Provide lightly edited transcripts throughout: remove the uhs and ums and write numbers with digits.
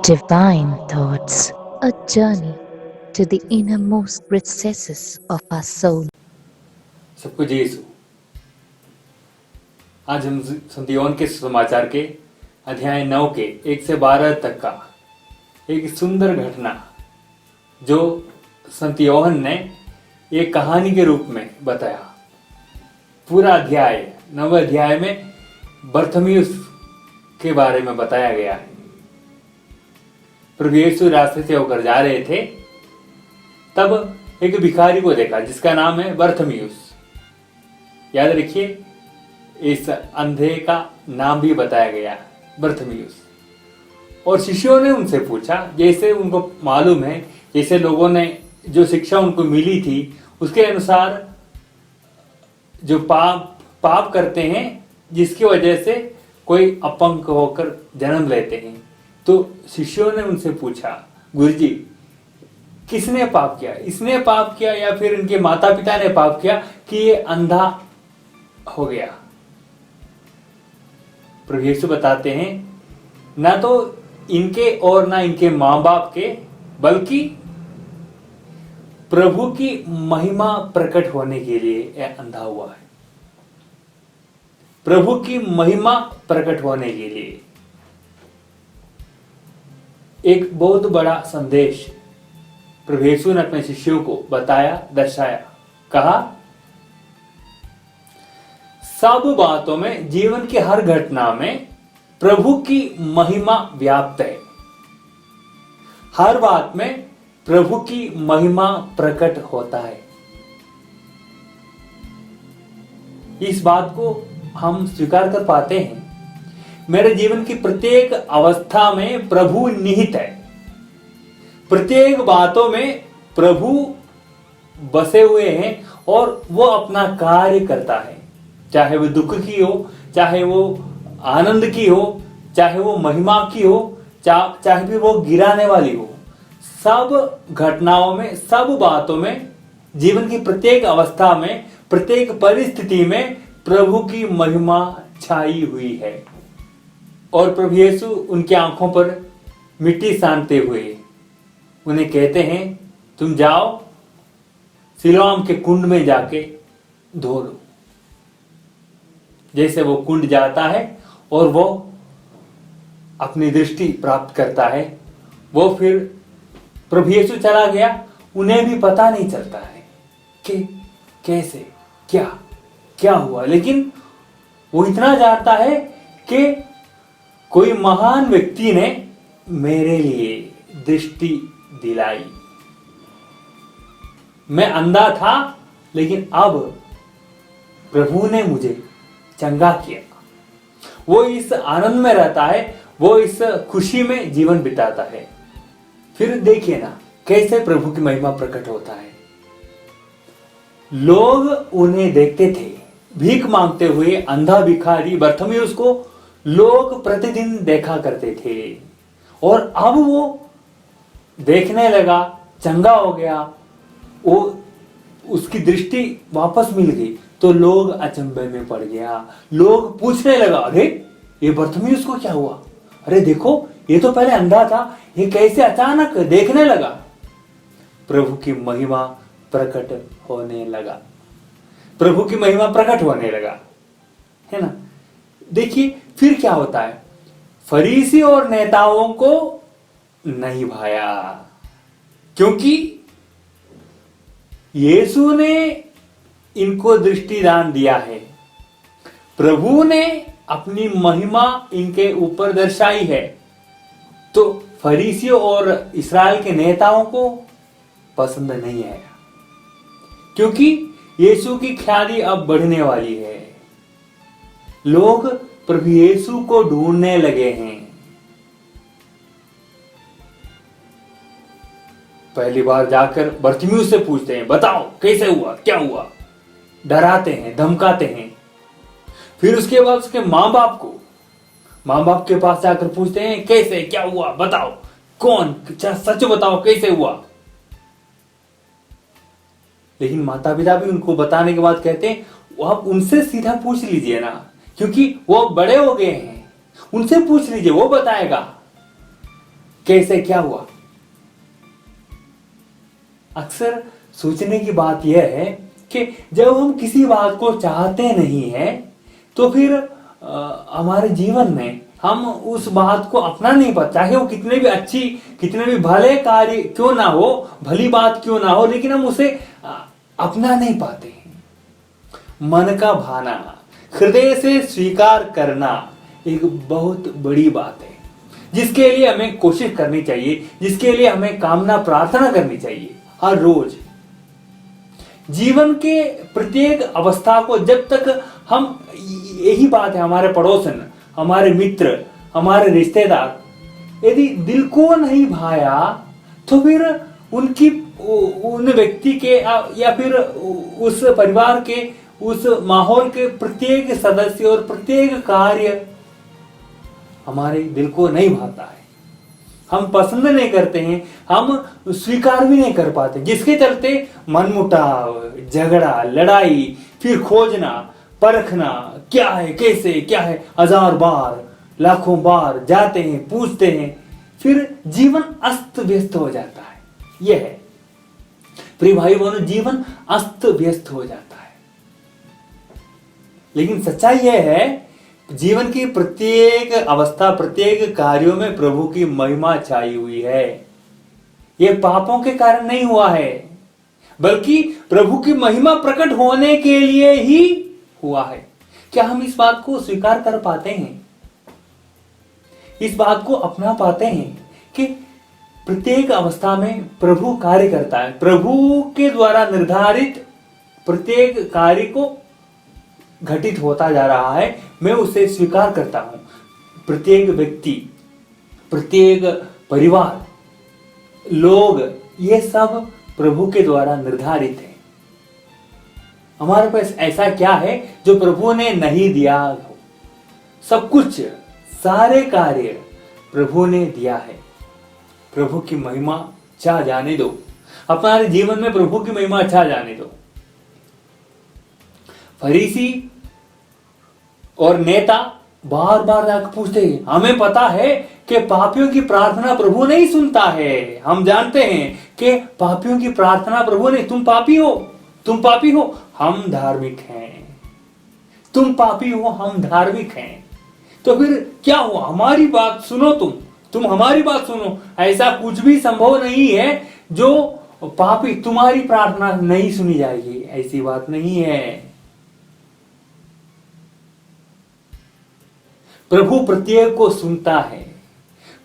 Divine Thoughts, a journey to the innermost recesses of our soul. सबको जय यीशु। आज हम संत योहन के समाचार के अध्याय 9 के 1 से 12 तक का एक सुंदर घटना जो संत योहन ने एक कहानी के रूप में बताया। पूरा अध्याय 9वें अध्याय में बर्थमियुस के बारे में बताया गया है। प्रभु यीशु रास्ते से होकर जा रहे थे, तब एक भिखारी को देखा जिसका नाम है बर्थमियुस। याद रखिए, इस अंधे का नाम भी बताया गया है, बर्थमियुस। और शिष्यों ने उनसे पूछा, जैसे उनको मालूम है, जैसे लोगों ने जो शिक्षा उनको मिली थी उसके अनुसार जो पाप करते हैं जिसकी वजह से कोई अपंग होकर जन्म लेते हैं, तो शिष्यों ने उनसे पूछा, गुरुजी किसने पाप किया, इसने पाप किया या फिर इनके माता पिता ने पाप किया कि ये अंधा हो गया? प्रभु यीशु बताते हैं, ना तो इनके और ना इनके मां बाप के, बल्कि प्रभु की महिमा प्रकट होने के लिए यह अंधा हुआ है। प्रभु की महिमा प्रकट होने के लिए एक बहुत बड़ा संदेश प्रभु यीशु ने अपने शिष्यों को बताया, दर्शाया। कहा, सब बातों में, जीवन की हर घटना में प्रभु की महिमा व्याप्त है। हर बात में प्रभु की महिमा प्रकट होता है। इस बात को हम स्वीकार कर पाते हैं। मेरे जीवन की प्रत्येक अवस्था में प्रभु निहित है। प्रत्येक बातों में प्रभु बसे हुए हैं और वो अपना कार्य करता है। चाहे वो दुख की हो, चाहे वो आनंद की हो, चाहे वो महिमा की हो, चाहे भी वो गिराने वाली हो, सब घटनाओं में, सब बातों में, जीवन की प्रत्येक अवस्था में, प्रत्येक परिस्थिति में प्रभु की महिमा छाई हुई है। और प्रभु यीशु उनकी आंखों पर मिट्टी सानते हुए उन्हें कहते हैं, तुम जाओ सिलोआम के कुंड में जाके धो लो। जैसे वो कुंड जाता है और वो अपनी दृष्टि प्राप्त करता है, वो फिर प्रभु यीशु चला गया। उन्हें भी पता नहीं चलता है कि कैसे, क्या हुआ, लेकिन वो इतना जानता है कि कोई महान व्यक्ति ने मेरे लिए दृष्टि दिलाई। मैं अंधा था, लेकिन अब प्रभु ने मुझे चंगा किया। वो इस आनंद में रहता है, वो इस खुशी में जीवन बिताता है। फिर देखिए ना कैसे प्रभु की महिमा प्रकट होता है। लोग उन्हें देखते थे भीख मांगते हुए। अंधा भिखारी बर्थमियुस को लोग प्रतिदिन देखा करते थे, और अब वो देखने लगा, चंगा हो गया, वो उसकी दृष्टि वापस मिल गई, तो लोग अचंभे में पड़ गया। लोग पूछने लगा, अरे ये बर्थमियुस को क्या हुआ? अरे देखो, ये तो पहले अंधा था, ये कैसे अचानक देखने लगा? प्रभु की महिमा प्रकट होने लगा। प्रभु की महिमा प्रकट होने लगा, है ना। देखिए फिर क्या होता है। फरीसी और नेताओं को नहीं भाया, क्योंकि यीशु ने इनको दृष्टिदान दिया है। प्रभु ने अपनी महिमा इनके ऊपर दर्शाई है। तो फरीसियों और इस्राएल के नेताओं को पसंद नहीं आया, क्योंकि यीशु की ख्याति अब बढ़ने वाली है। लोग प्रभु यीशु को ढूंढने लगे हैं। पहली बार जाकर बर्थमियुस से पूछते हैं, बताओ कैसे हुआ, क्या हुआ? डराते हैं, धमकाते हैं। फिर उसके बाद उसके मां बाप के पास जाकर पूछते हैं, कैसे, क्या हुआ, बताओ, कौन, सच बताओ कैसे हुआ? लेकिन माता पिता भी उनको बताने के बाद कहते हैं, आप उनसे सीधा पूछ लीजिए ना, क्योंकि वो बड़े हो गए हैं, उनसे पूछ लीजिए, वो बताएगा। कैसे क्या हुआ। अक्सर सोचने की बात यह है कि जब हम किसी बात को चाहते नहीं है तो फिर हमारे जीवन में हम उस बात को अपना नहीं पाते, चाहे वो कितने भी अच्छी, कितने भी भले कार्य क्यों ना हो, भली बात क्यों ना हो, लेकिन हम उसे अपना नहीं पाते हैं। मन का भाना, हृदय से स्वीकार करना एक बहुत बड़ी बात है, जिसके लिए हमें कोशिश करनी चाहिए, जिसके लिए हमें कामना प्रार्थना करनी चाहिए हर रोज। जीवन के प्रत्येक अवस्था को जब तक हम, यही बात है, हमारे पड़ोसन, हमारे मित्र, हमारे रिश्तेदार यदि दिल को नहीं भाया तो फिर उन व्यक्ति के या फिर उस परिवार के, उस माहौल के प्रत्येक सदस्य और प्रत्येक कार्य हमारे दिल को नहीं भाता है। हम पसंद नहीं करते हैं, हम स्वीकार भी नहीं कर पाते, जिसके चलते मनमुटाव, झगड़ा, लड़ाई, फिर खोजना, परखना, क्या है, कैसे, क्या है, 1000 बार, लाखों बार जाते हैं, पूछते हैं, फिर जीवन अस्त व्यस्त हो जाता है। यह है प्रिय भाई बहनों, जीवन अस्त व्यस्त हो जाता है। लेकिन सच्चाई यह है, जीवन की प्रत्येक अवस्था, प्रत्येक कार्यों में प्रभु की महिमा छाई हुई है। यह पापों के कारण नहीं हुआ है, बल्कि प्रभु की महिमा प्रकट होने के लिए ही हुआ है। क्या हम इस बात को स्वीकार कर पाते हैं, इस बात को अपना पाते हैं कि प्रत्येक अवस्था में प्रभु कार्य करता है, प्रभु के द्वारा निर्धारित प्रत्येक कार्य को घटित होता जा रहा है, मैं उसे स्वीकार करता हूं। प्रत्येक व्यक्ति, प्रत्येक परिवार, लोग, ये सब प्रभु के द्वारा निर्धारित है। हमारे पास ऐसा क्या है जो प्रभु ने नहीं दिया हो? सब कुछ, सारे कार्य प्रभु ने दिया है। प्रभु की महिमा छा जाने दो, अपने जीवन में प्रभु की महिमा छा जाने दो। फरीसी और नेता बार बार जाकर पूछते हैं, हमें पता है कि पापियों की प्रार्थना प्रभु नहीं सुनता है, हम जानते हैं कि पापियों की प्रार्थना प्रभु नहीं, तुम पापी हो, तुम पापी हो, हम धार्मिक हैं, तुम पापी हो, हम धार्मिक हैं। तो फिर क्या हुआ, हमारी बात सुनो, तुम हमारी बात सुनो। ऐसा कुछ भी संभव नहीं है जो पापी, तुम्हारी प्रार्थना नहीं सुनी जाएगी, ऐसी बात नहीं है। प्रभु प्रत्येक को सुनता है,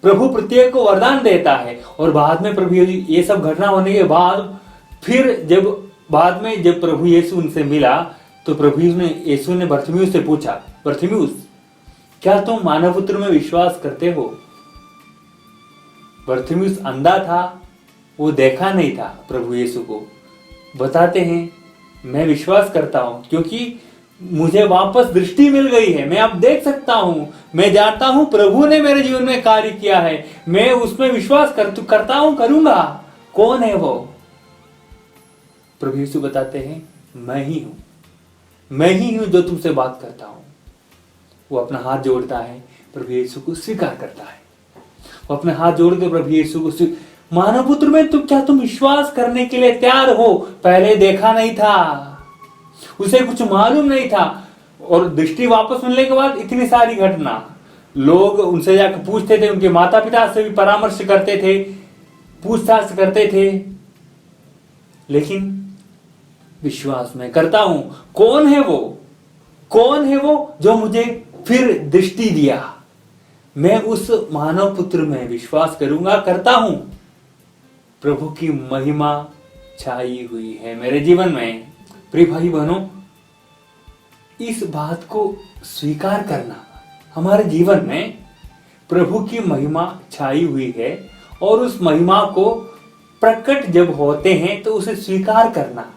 प्रभु प्रत्येक को वरदान देता है। और बाद में प्रभु ये सब घटना होने के बाद, फिर जब बाद में जब प्रभु यीशु उनसे मिला तो प्रभु यीशु ने बरतिमेउस से पूछा, बरतिमेउस, क्या तुम मानव पुत्र में विश्वास करते हो? बरतिमेउस अंधा था, वो देखा नहीं था प्रभु यीशु को। बताते हैं, मैं विश्वास करता हूं क्योंकि मुझे वापस दृष्टि मिल गई है, मैं अब देख सकता हूं, मैं जानता हूं प्रभु ने मेरे जीवन में कार्य किया है, मैं उसमें विश्वास करता हूं, करूंगा। कौन है वो? प्रभु यीशु बताते हैं, मैं ही हूं, मैं ही हूं जो तुमसे बात करता हूं। वो अपना हाथ जोड़ता है, प्रभु यीशु को स्वीकार करता है। वो अपने हाथ जोड़ के प्रभु यीशु को, मानव पुत्र में तुम विश्वास करने के लिए तैयार हो? पहले देखा नहीं था, उसे कुछ मालूम नहीं था, और दृष्टि वापस मिलने के बाद इतनी सारी घटना, लोग उनसे जाकर पूछते थे, उनके माता पिता से भी परामर्श करते थे, पूछताछ करते थे, लेकिन विश्वास मैं करता हूं। कौन है वो? कौन है वो जो मुझे फिर दृष्टि दिया? मैं उस मानव पुत्र में विश्वास करूंगा, करता हूं। प्रभु की महिमा छाई हुई है मेरे जीवन में। प्रिय भाई बहनों, इस बात को स्वीकार करना, हमारे जीवन में प्रभु की महिमा छाई हुई है, और उस महिमा को प्रकट जब होते हैं तो उसे स्वीकार करना।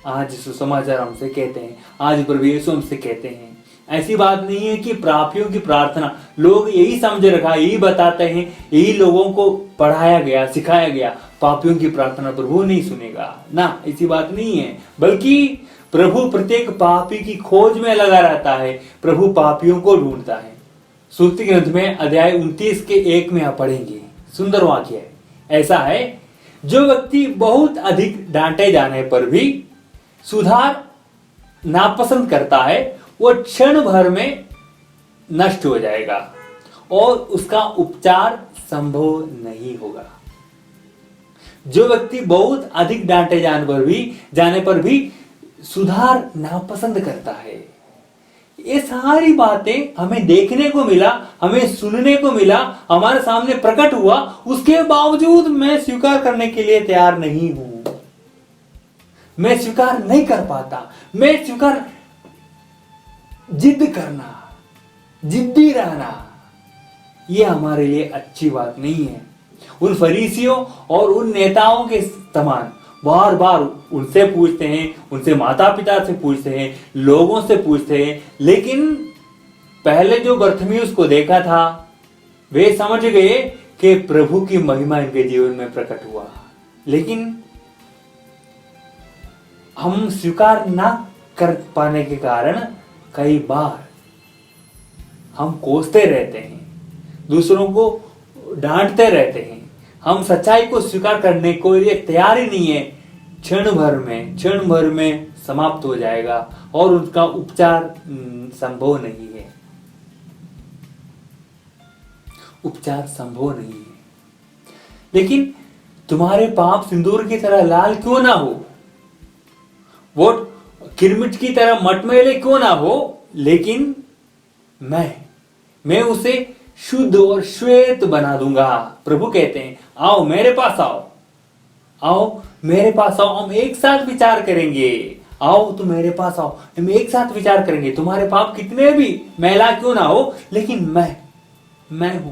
आज सुसमाचार हमसे कहते हैं, आज प्रभु यीशु हमसे कहते हैं, ऐसी बात नहीं है कि पापियों की प्रार्थना, लोग यही समझ रखा, यही बताते हैं, यही लोगों को पढ़ाया गया, सिखाया गया, पापियों की प्रार्थना प्रभु नहीं सुनेगा ना, ऐसी बात नहीं है। बल्कि प्रभु प्रत्येक पापी की खोज में लगा रहता है, प्रभु पापियों को ढूंढता है। सूक्ति ग्रंथ में अध्याय 29 के 1 में आप पढ़ेंगे, सुंदर वाक्य है। ऐसा है, जो व्यक्ति बहुत अधिक डांटे जाने पर भी सुधार नापसंद करता है, वो क्षण भर में नष्ट हो जाएगा और उसका उपचार संभव नहीं होगा। जो व्यक्ति बहुत अधिक डांटे जाने पर भी सुधार नापसंद करता है, ये सारी बातें हमें देखने को मिला, हमें सुनने को मिला, हमारे सामने प्रकट हुआ, उसके बावजूद मैं स्वीकार करने के लिए तैयार नहीं हूं, मैं स्वीकार नहीं कर पाता। मैं स्वीकार जिद्द करना, जिद्दी रहना, ये हमारे लिए अच्छी बात नहीं है। उन फरीसियों और उन नेताओं के समान बार बार उनसे पूछते हैं, उनसे माता पिता से पूछते हैं, लोगों से पूछते हैं, लेकिन पहले जो बरतिमेउस को देखा था वे समझ गए कि प्रभु की महिमा इनके जीवन में प्रकट हुआ। लेकिन हम स्वीकार ना कर पाने के कारण कई बार हम कोसते रहते हैं, दूसरों को डांटते रहते हैं, हम सच्चाई को स्वीकार करने को लिए तैयार ही नहीं है। क्षण भर में समाप्त हो जाएगा और उसका उपचार संभव नहीं है, उपचार संभव नहीं है। लेकिन तुम्हारे पाप सिंदूर की तरह लाल क्यों ना हो, वो किरमिट की तरह मटमैले क्यों ना हो, लेकिन मैं उसे शुद्ध और श्वेत बना दूंगा। प्रभु कहते हैं, आओ मेरे पास आओ, आओ मेरे पास आओ, हम एक साथ विचार करेंगे। आओ तुम मेरे पास आओ, हम एक साथ विचार करेंगे। तुम्हारे पाप कितने भी मैला क्यों ना हो, लेकिन मैं हूं।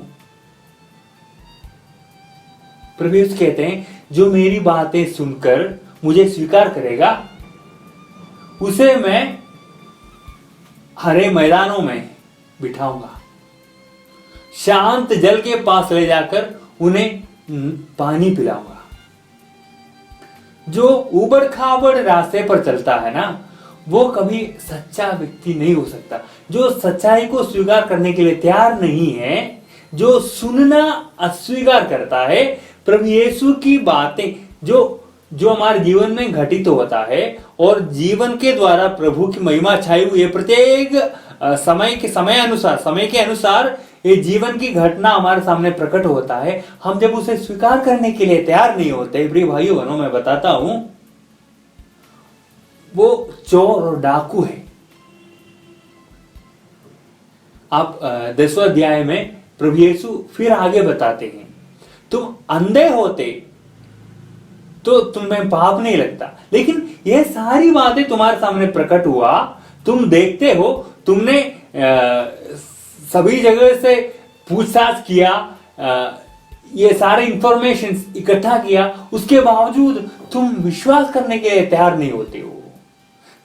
प्रभु यीशु कहते हैं, जो मेरी बातें सुनकर मुझे स्वीकार करेगा, उसे मैं हरे मैदानों में बिठाऊंगा, शांत जल के पास ले जाकर उन्हें पानी पिलाऊंगा। जो उबड़ खाबड़ रास्ते पर चलता है ना, वो कभी सच्चा व्यक्ति नहीं हो सकता। जो सच्चाई को स्वीकार करने के लिए तैयार नहीं है, जो सुनना अस्वीकार करता है, प्रभु यीशु की बातें जो हमारे जीवन में घटित होता है और जीवन के द्वारा प्रभु की महिमा छाई हुई है, प्रत्येक समय के अनुसार ये जीवन की घटना हमारे सामने प्रकट होता है। हम जब उसे स्वीकार करने के लिए तैयार नहीं होते, प्रिय भाइयों बहनों, मैं बताता हूं, वो चोर और डाकू है। आप 10वें अध्याय में प्रभु यीशु फिर आगे बताते हैं, तुम अंधे होते तो तुम्हें पाप नहीं लगता, लेकिन ये सारी बातें तुम्हारे सामने प्रकट हुआ, तुम देखते हो, तुमने सभी जगह से पूछताछ किया, ये सारे इंफॉर्मेशन इकट्ठा किया, उसके बावजूद तुम विश्वास करने के लिए तैयार नहीं होते हो,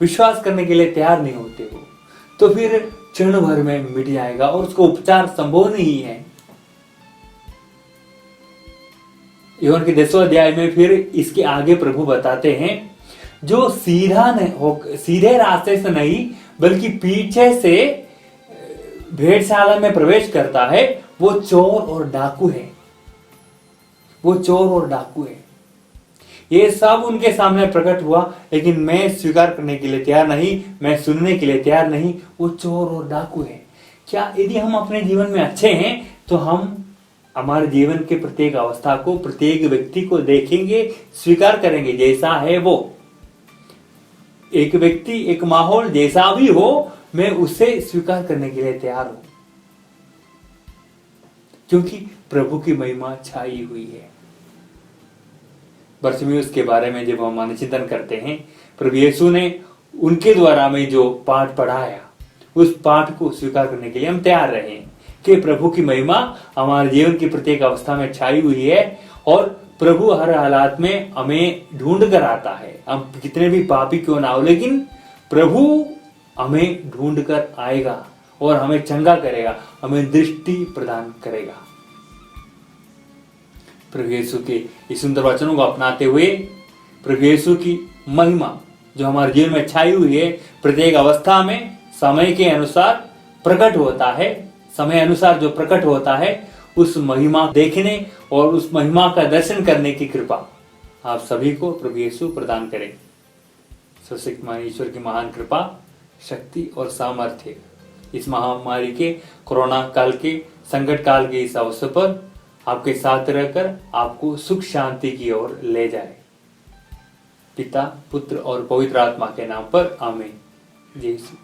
विश्वास करने के लिए तैयार नहीं होते हो, तो फिर क्षण भर में मिट जाएगा और उसको उपचार संभव नहीं है। यूहन्ना के 10वें अध्याय में फिर इसके आगे प्रभु बताते हैं, जो सीधे रास्ते से नहीं बल्कि पीछे से भेड़शाला में प्रवेश करता है, वो चोर और डाकू है, वो चोर और डाकू है। ये सब उनके सामने प्रकट हुआ, लेकिन मैं स्वीकार करने के लिए तैयार नहीं, मैं सुनने के लिए तैयार नहीं, वो चोर और डाकू है। क्या यदि हम अपने जीवन में अच्छे हैं तो हम हमारे जीवन के प्रत्येक अवस्था को, प्रत्येक व्यक्ति को देखेंगे, स्वीकार करेंगे जैसा है वो। एक व्यक्ति, एक माहौल जैसा भी हो, मैं उसे स्वीकार करने के लिए तैयार हूं, क्योंकि प्रभु की महिमा छाई हुई है। बरतिमेउस के बारे में जब हम अनुचिंतन करते हैं, प्रभु यीशु ने उनके द्वारा में जो पाठ पढ़ाया, उस पाठ को स्वीकार करने के लिए हम तैयार रहे कि प्रभु की महिमा हमारे जीवन की प्रत्येक अवस्था में छाई हुई है और प्रभु हर हालात में हमें ढूंढ कर आता है। हम कितने भी पापी क्यों ना हो, लेकिन प्रभु हमें ढूंढ कर आएगा और हमें चंगा करेगा, हमें दृष्टि प्रदान करेगा। प्रभु यीशु के इस सुंदर वचनों को अपनाते हुए प्रभु यीशु की महिमा जो हमारे जीवन में छाई हुई है, प्रत्येक अवस्था में समय के अनुसार प्रकट होता है, समय अनुसार जो प्रकट होता है, उस महिमा देखने और उस महिमा का दर्शन करने की कृपा आप सभी को प्रभु यीशु प्रदान करें। सर्वशक्तिमान ईश्वर की महान कृपा, शक्ति और सामर्थ्य इस महामारी के, कोरोना काल के, संकट काल के इस अवसर पर आपके साथ रहकर आपको सुख शांति की ओर ले जाए। पिता, पुत्र और पवित्र आत्मा के नाम पर आमीन। जय यीशु।